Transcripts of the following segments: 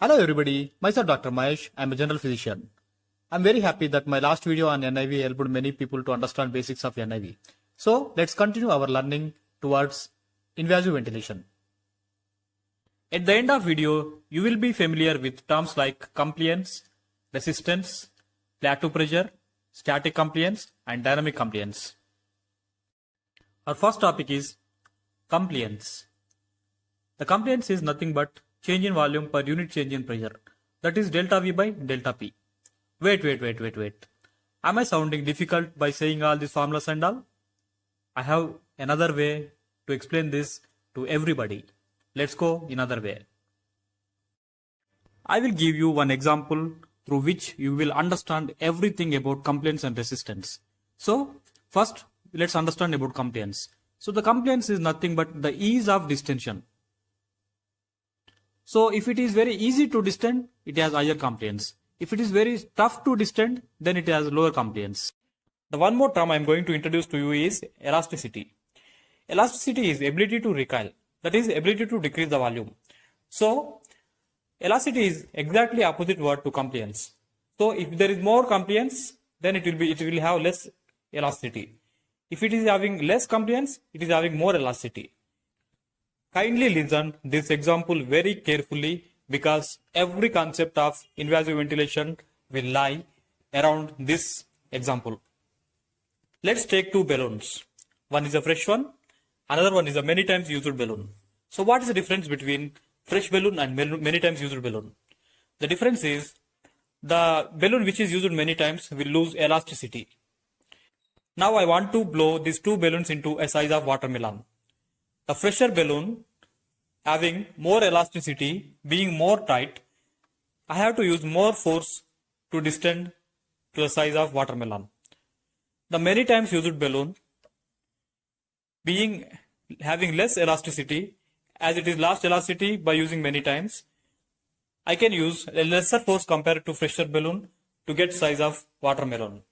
Hello everybody, myself Dr. Mahesh, I am a general physician. I am very happy that my last video on NIV helped many people to understand basics of NIV. So let's continue our learning towards invasive ventilation. At the end of video, you will be familiar with terms like compliance, resistance, plateau pressure, static compliance and dynamic compliance. Our first topic is compliance. The compliance is nothing but change in volume per unit change in pressure. That is delta V by delta P. Wait. Am I sounding difficult by saying all these formulas and all? I have another way to explain this to everybody. Let's go another way. I will give you one example through which you will understand everything about compliance and resistance. So first let's understand about compliance. So the compliance is nothing but the ease of distension. So if it is very easy to distend, it has higher compliance. If it is very tough to distend, then it has lower compliance. The one more term I am going to introduce to you is elasticity. Elasticity is ability to recoil, that is ability to decrease the volume. So elasticity is exactly opposite word to compliance. So if there is more compliance, then it will have less elasticity. If it is having less compliance, it is having more elasticity. Kindly listen this example very carefully because every concept of invasive ventilation will lie around this example. Let's take two balloons. One is a fresh one, another one is a many times used balloon. So what is the difference between fresh balloon and many times used balloon? The difference is the balloon which is used many times will lose elasticity. Now I want to blow these two balloons into a size of watermelon. A fresher balloon having more elasticity, being more tight, I have to use more force to distend to the size of watermelon. The many times used balloon having less elasticity, as it is lost elasticity by using many times, I can use a lesser force compared to fresher balloon to get size of watermelon.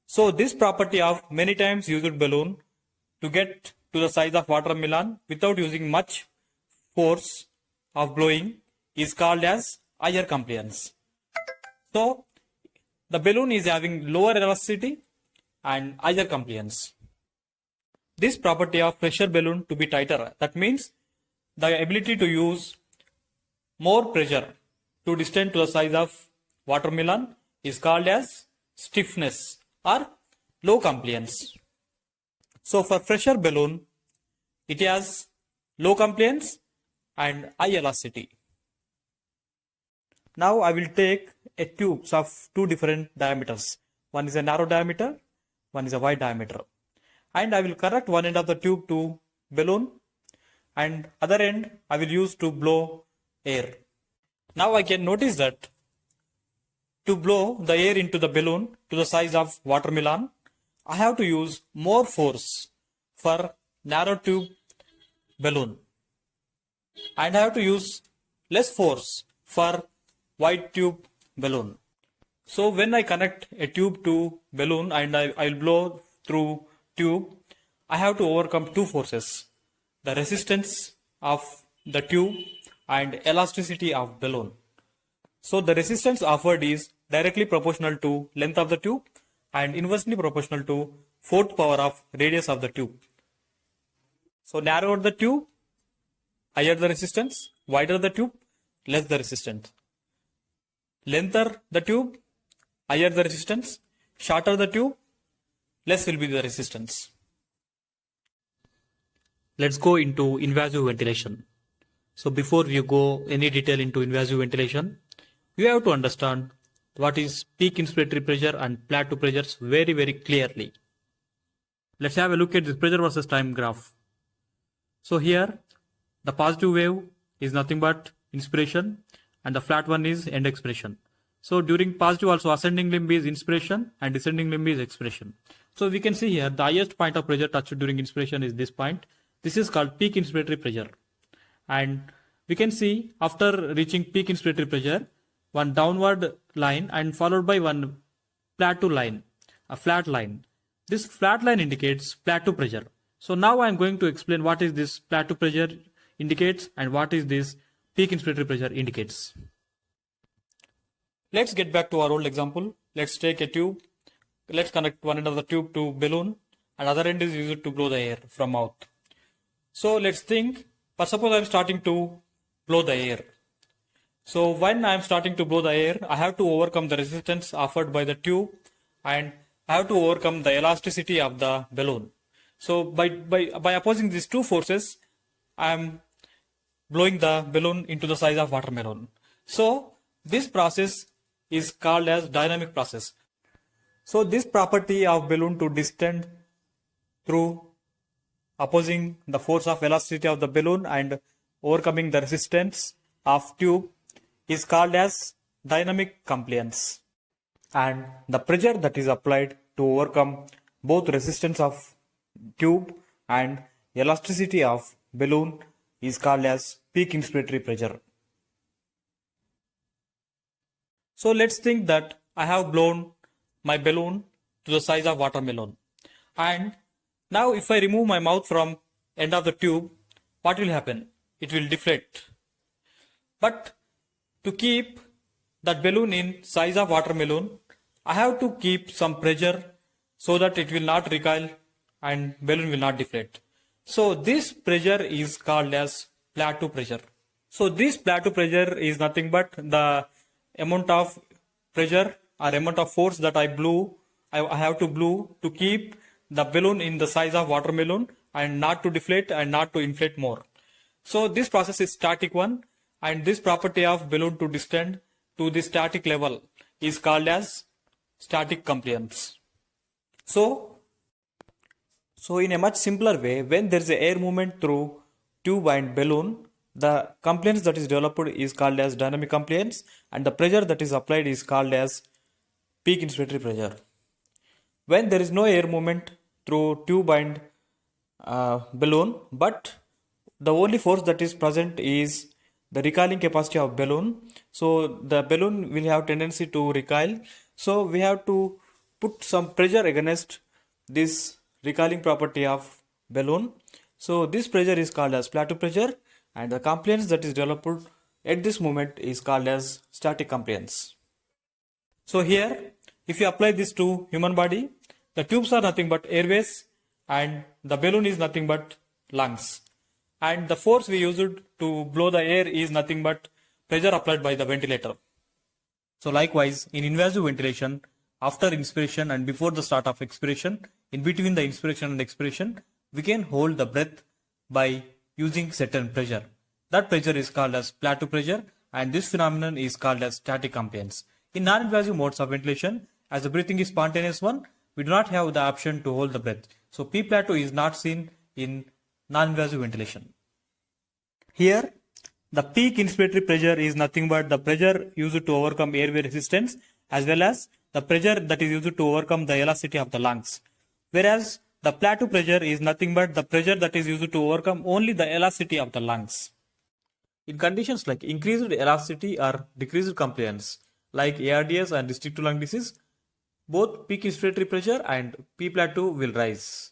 So this property of many times used balloon to get to the size of watermelon without using much force of blowing is called as higher compliance. So the balloon is having lower elasticity and higher compliance. This property of pressure balloon to be tighter, that means the ability to use more pressure to distend to the size of watermelon is called as stiffness or low compliance. So for pressure balloon, it has low compliance and high elasticity. Now I will take a tubes of two different diameters. One is a narrow diameter, one is a wide diameter. And I will connect one end of the tube to balloon and other end I will use to blow air. Now I can notice that to blow the air into the balloon to the size of watermelon, I have to use more force for narrow tube balloon and I have to use less force for wide tube balloon. So when I connect a tube to balloon and I will blow through tube, I have to overcome two forces, the resistance of the tube and elasticity of balloon. So the resistance offered is directly proportional to length of the tube and inversely proportional to fourth power of radius of the tube. So narrower the tube, higher the resistance, wider the tube, less the resistance. Lengther the tube, higher the resistance, shorter the tube, less will be the resistance. Let's go into invasive ventilation. So before we go any detail into invasive ventilation, you have to understand what is peak inspiratory pressure and plateau pressures very clearly. Let's have a look at this pressure versus time graph. So here the positive wave is nothing but inspiration and the flat one is end expiration. So during positive also ascending limb is inspiration and descending limb is expiration. So we can see here the highest point of pressure touched during inspiration is this point. This is called peak inspiratory pressure. And we can see after reaching peak inspiratory pressure, one downward line and followed by one plateau line, a flat line. This flat line indicates plateau pressure. So now I am going to explain what is this plateau pressure indicates and what is this peak inspiratory pressure indicates. Let's get back to our old example. Let's take a tube. Let's connect one end of the tube to balloon and other end is used to blow the air from mouth. So let's think, but suppose I'm starting to blow the air. So when I'm starting to blow the air, I have to overcome the resistance offered by the tube and I have to overcome the elasticity of the balloon. So by opposing these two forces, I'm blowing the balloon into the size of watermelon. So this process is called as dynamic process. So this property of balloon to distend through opposing the force of elasticity of the balloon and overcoming the resistance of tube is called as dynamic compliance. And the pressure that is applied to overcome both resistance of tube and elasticity of balloon is called as peak inspiratory pressure. So let's think that I have blown my balloon to the size of watermelon. And now if I remove my mouth from end of the tube, what will happen? It will deflate. But to keep that balloon in size of watermelon, I have to keep some pressure so that it will not recoil and balloon will not deflate. So this pressure is called as plateau pressure. So this plateau pressure is nothing but the amount of pressure or amount of force that I have to blow to keep the balloon in the size of watermelon and not to deflate and not to inflate more. So this process is static one, and this property of balloon to distend to the static level is called as static compliance. So in a much simpler way, when there is a air movement through tube and balloon, the compliance that is developed is called as dynamic compliance and the pressure that is applied is called as peak inspiratory pressure. When there is no air movement through tube and balloon, but the only force that is present is the recoiling capacity of balloon. So the balloon will have tendency to recoil. So we have to put some pressure against this recoiling property of balloon. So this pressure is called as plateau pressure and the compliance that is developed at this moment is called as static compliance. So here, if you apply this to human body, the tubes are nothing but airways and the balloon is nothing but lungs. And the force we used to blow the air is nothing but pressure applied by the ventilator. So likewise, in invasive ventilation, after inspiration and before the start of expiration, in between the inspiration and expiration, we can hold the breath by using certain pressure. That pressure is called as plateau pressure and this phenomenon is called as static compliance. In non-invasive modes of ventilation, as the breathing is spontaneous one, we do not have the option to hold the breath. So P plateau is not seen in non-invasive ventilation. Here, the peak inspiratory pressure is nothing but the pressure used to overcome airway resistance as well as the pressure that is used to overcome the elasticity of the lungs. Whereas the plateau pressure is nothing but the pressure that is used to overcome only the elasticity of the lungs. In conditions like increased elasticity or decreased compliance, like ARDS and restrictive lung disease, both peak inspiratory pressure and P plateau will rise.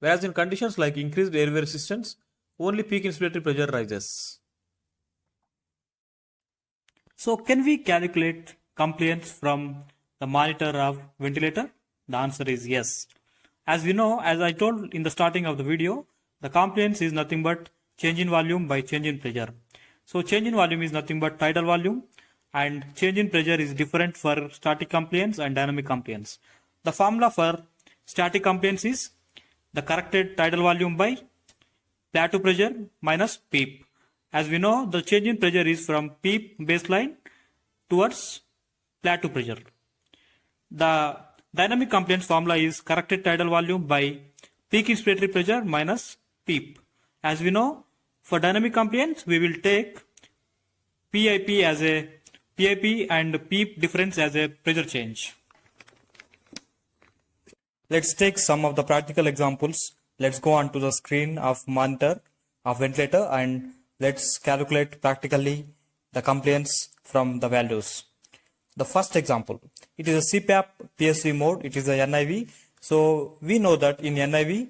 Whereas in conditions like increased airway resistance, only peak inspiratory pressure rises. So can we calculate compliance from the monitor of ventilator? The answer is yes. As we know, as I told in the starting of the video, the compliance is nothing but change in volume by change in pressure. So change in volume is nothing but tidal volume and change in pressure is different for static compliance and dynamic compliance. The formula for static compliance is the corrected tidal volume by plateau pressure minus PEEP. As we know, the change in pressure is from PEEP baseline towards plateau pressure. The dynamic compliance formula is corrected tidal volume by peak inspiratory pressure minus PEEP. As we know, for dynamic compliance, we will take PIP as a PIP and PEEP difference as a pressure change. Let's take some of the practical examples. Let's go on to the screen of monitor of ventilator and let's calculate practically the compliance from the values. The first example, it is a CPAP PSV mode, it is a NIV. So we know that in NIV,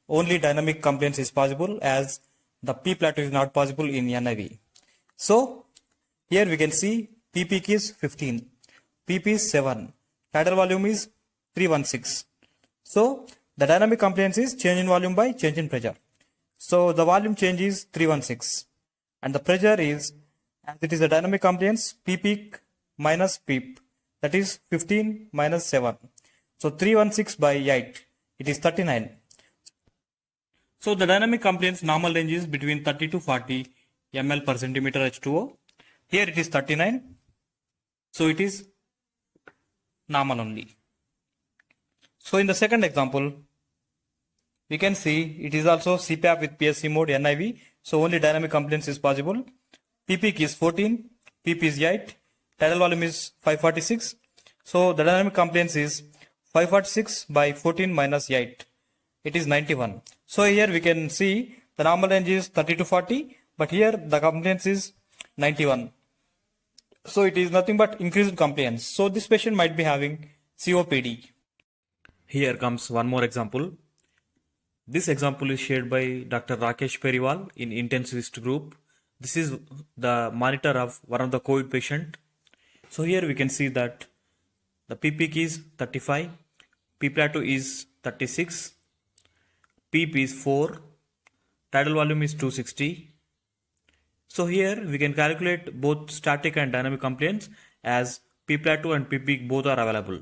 only dynamic compliance is possible as the P plateau is not possible in NIV. So here we can see P peak is 15, P peak is 7, tidal volume is 316. So the dynamic compliance is change in volume by change in pressure. So the volume change is 316 and the pressure is, as it is a dynamic compliance, P peak minus PEEP, that is 15 minus 7. So 316 by 8, it is 39. So the dynamic compliance normal range is between 30 to 40 ml per centimeter H2O. Here it is 39. So it is normal only. So in the second example, we can see it is also CPAP with PSC mode NIV. So only dynamic compliance is possible. P peak is 14, P peak is 8, tidal volume is 546. So the dynamic compliance is 546 by 14 minus 8. It is 91. So here we can see the normal range is 30 to 40, but here the compliance is 91. So it is nothing but increased compliance. So this patient might be having COPD. Here comes one more example. This example is shared by Dr. Rakesh Periwal in intensivist group. This is the monitor of one of the COVID patient. So here we can see that the P peak is 35, P plateau is 36, PEEP is 4, tidal volume is 260. So here we can calculate both static and dynamic compliance as P plateau and P peak both are available.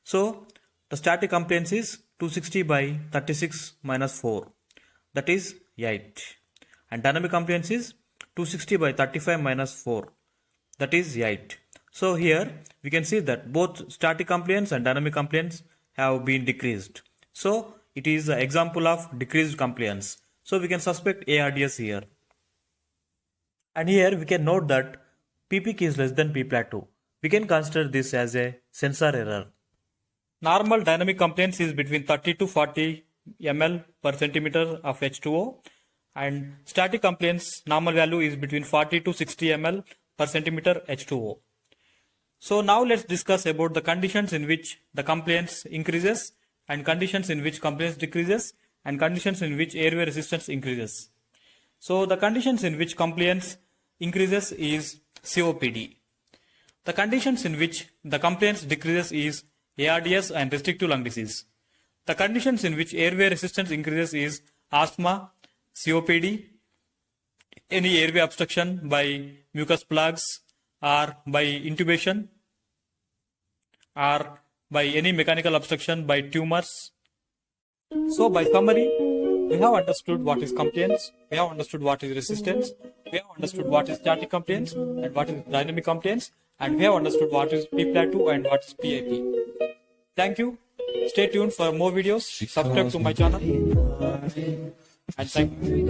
So the static compliance is 260 by 36 minus 4, that is 8. And dynamic compliance is 260 by 35 minus 4, that is 8. So here we can see that both static compliance and dynamic compliance have been decreased. So it is an example of decreased compliance. So we can suspect ARDS here. And here we can note that P peak is less than P plateau. We can consider this as a sensor error. Normal dynamic compliance is between 30 to 40 ml per centimeter of H2O, and static compliance normal value is between 40 to 60 ml per centimeter H2O. So now let's discuss about the conditions in which the compliance increases and conditions in which compliance decreases and conditions in which airway resistance increases. So the conditions in which compliance increases is COPD. The conditions in which the compliance decreases is ARDS and restrictive lung disease. The conditions in which airway resistance increases is asthma, COPD, any airway obstruction by mucus plugs or by intubation or by any mechanical obstruction by tumors. So by summary, we have understood what is compliance, we have understood what is resistance, we have understood what is static compliance and what is dynamic compliance, and we have understood what is P plateau and what is PIP. Thank you. Stay tuned for more videos. Subscribe to my channel. And thank you.